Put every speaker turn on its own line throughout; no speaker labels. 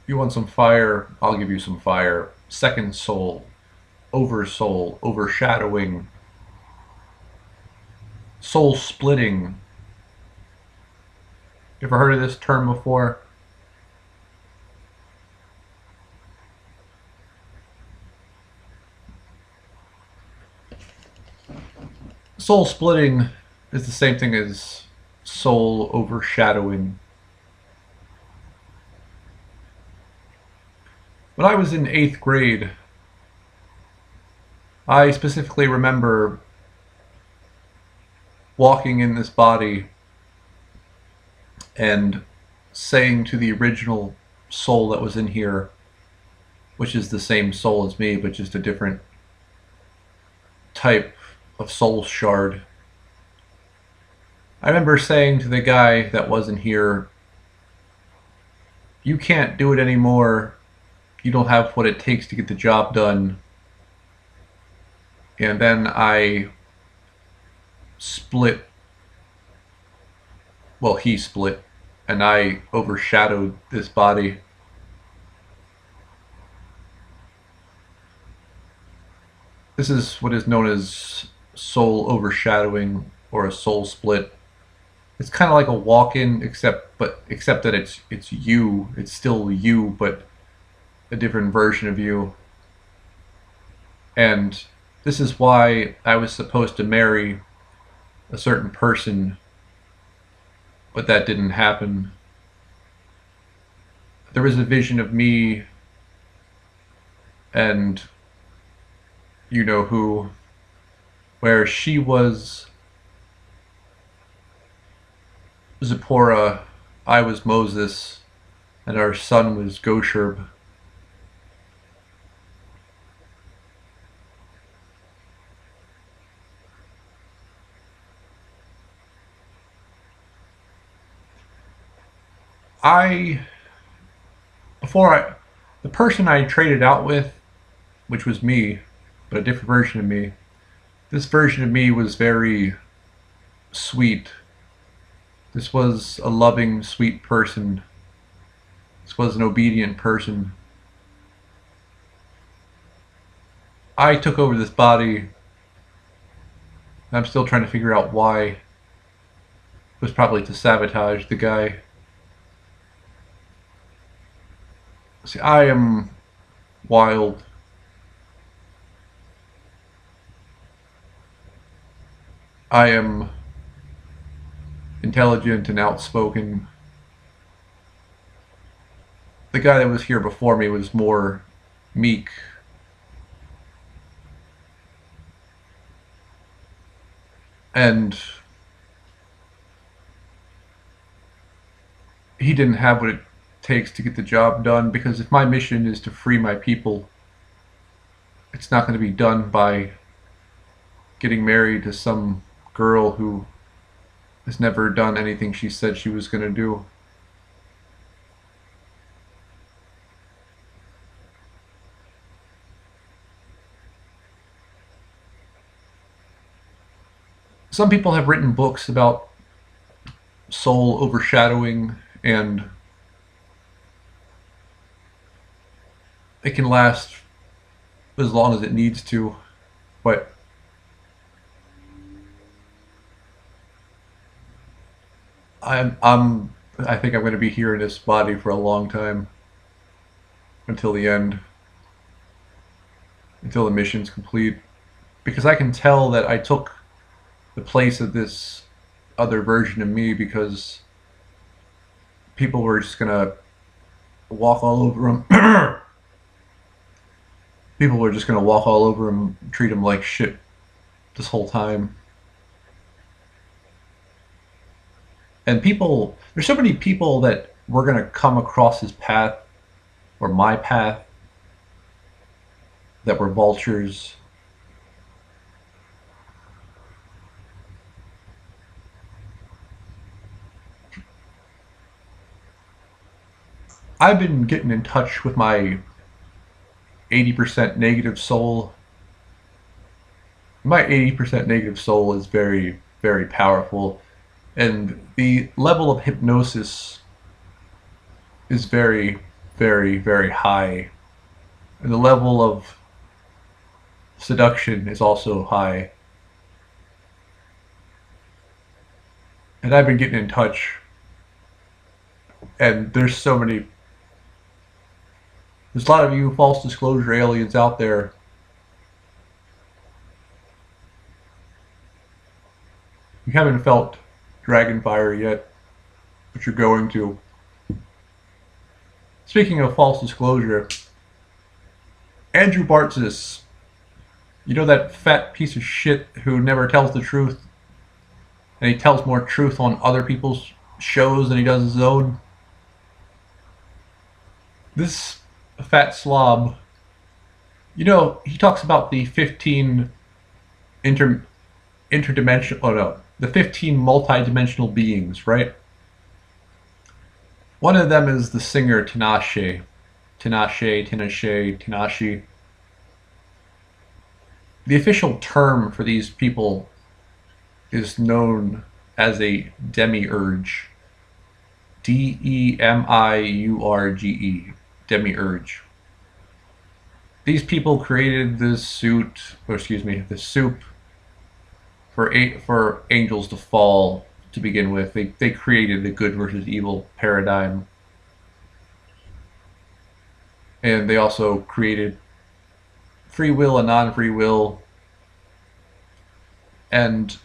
You want some fire? I'll give you some fire. Second soul, oversoul, overshadowing, soul splitting. You ever heard of this term before? Soul splitting is the same thing as soul overshadowing. When I was in 8th grade, I specifically remember walking in this body and saying to the original soul that was in here, which is the same soul as me, but just a different type of soul shard. I remember saying to the guy that wasn't here, you can't do it anymore. You don't have what it takes to get the job done. And then I split. Well, he split, and I overshadowed this body. This is what is known as soul overshadowing or a soul split. It's kind of like a walk-in, except that it's you. It's still you, but a different version of you. And this is why I was supposed to marry a certain person, but that didn't happen. There was a vision of me and you know who, where she was Zipporah, I was Moses, and our son was Gosherb. I, before I, the person I traded out with, which was me, but a different version of me, this version of me was very sweet. This was a loving, sweet person. This was an obedient person. I took over this body, and I'm still trying to figure out why. It was probably to sabotage the guy. See, I am wild. I am intelligent and outspoken. The guy that was here before me was more meek. And he didn't have what it takes to get the job done, because if my mission is to free my people, it's not going to be done by getting married to some girl who has never done anything she said she was going to do. Some people have written books about soul overshadowing, and it can last as long as it needs to, but I think I'm going to be here in this body for a long time, until the end, until the mission's complete, because I can tell that I took the place of this other version of me, because people were just going to walk all over him. People were just going to walk all over him, treat him like shit this whole time. And people, there's so many people that were going to come across his path, or my path, that were vultures. I've been getting in touch with my 80% negative soul. My 80% negative soul is very, very powerful. And the level of hypnosis is very very, very high. And the level of seduction is also high. And I've been getting in touch, and there's a lot of you false disclosure aliens out there. You haven't felt Dragonfire yet, but you're going to. Speaking of false disclosure, Andrew Bartzis, you know that fat piece of shit who never tells the truth, and he tells more truth on other people's shows than he does his own? This fat slob, you know, he talks about the 15 interdimensional, oh no, the 15 multi-dimensional beings, right? One of them is the singer Tinashe. Tinashe. The official term for these people is known as a demiurge. Demiurge. Demiurge. These people created this suit, or excuse me, the soup for angels to fall to begin with. They created the good versus evil paradigm. And they also created free will and non-free will. And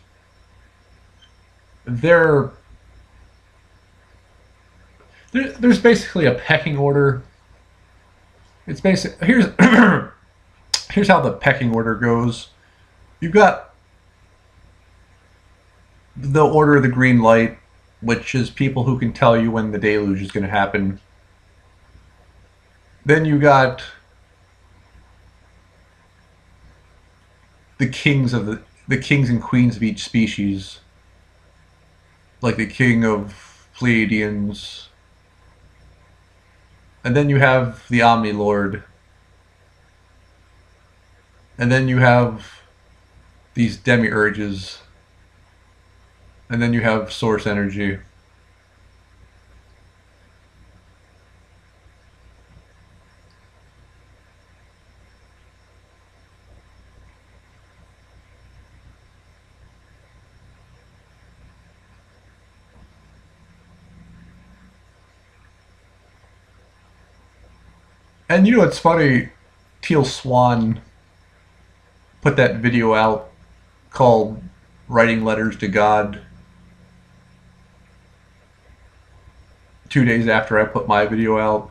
there's basically a pecking order. It's basic. Here's here's how the pecking order goes. You've got the order of the green light, which is people who can tell you when the deluge is going to happen. Then you got the kings and queens of each species, like the king of Pleiadians. And then you have the Omni-Lord. And then you have these demiurges. And then you have source energy. And you know what's funny? Teal Swan put that video out called Writing Letters to God 2 days after I put my video out.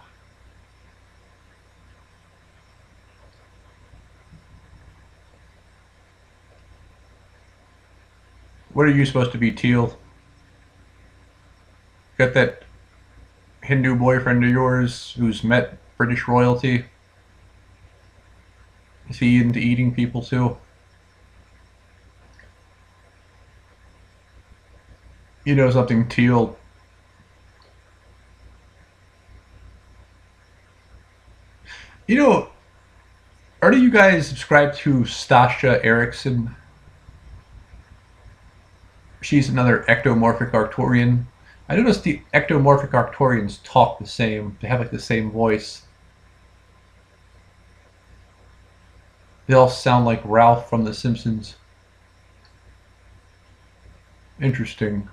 What are you supposed to be, Teal? Got that Hindu boyfriend of yours who's met British royalty? Is he into eating people too? You know something, Teal? You know, are you guys subscribed to Stasha Erickson? She's another ectomorphic Arcturian. I noticed the ectomorphic Arcturians talk the same. They have like the same voice. They all sound like Ralph from The Simpsons. Interesting.